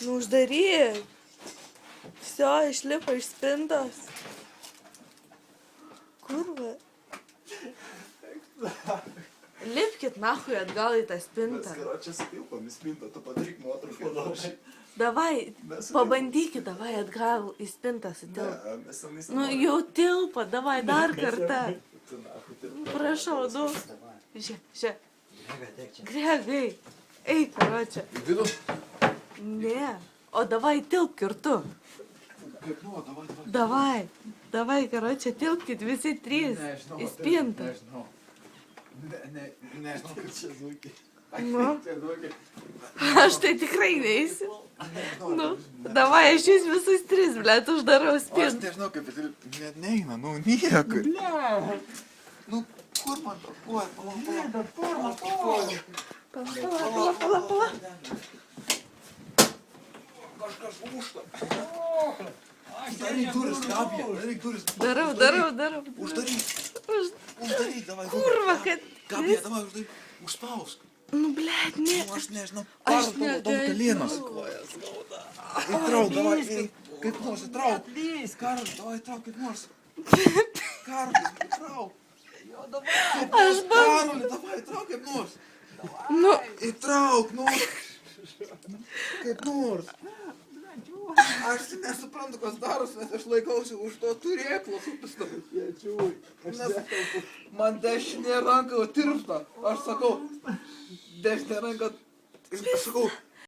Nu, uždaryk. Vsio, išlipo iš spintos. Kurva. Lipkit nahui atgal į tą spintą. Mes čia supilpam į spintą, tu padaryk nuotrauką. Davai, pabandykit, davai atgal į spintą sutilp. Ne, mes senais Nu, jau tilpa, davai dar kartą. Prašau, nu. Žiūrėk. Gregai. Eik, karočią. Į vidų? Ne. O davai tilpk ir tu. Kaip nu, davai. Davai, karočią, tilpkit visi trys į spintą. Nežinau, kaip čia zuikiai. Nu. Aš tai tikrai neįsiu. Nu, davai, aš jūs visus tris, blėt, uždarau Aš spintą. nežinau, kaip net neina, nu, niekur. Nu, kur man to koja? Pala. Kažkas užta. Uždaryk duris, Gabija, daryk duris. Darau. Uždaryk, davai. Kurva, kad... Gabija, davai, uždaryk. Užspausk. Nu, blėt, ne. Nu, aš nežinau. Aš Tavo kalėnas. Įtrauk, davai. Kaip nors įtrauk. Karol, davai, įtrauk kaip nors. Karol, įtrauk. Aš Karol, davai, įtrauk kaip nors. Nu, Įtrauk, nu. Kaip nors. Aš nesuprantu, kas darosi, nes aš laikausi už to turėklo supisto. Man dešinė ranka tirpsta. Aš sakau, dešinė ranka... Aš sakau,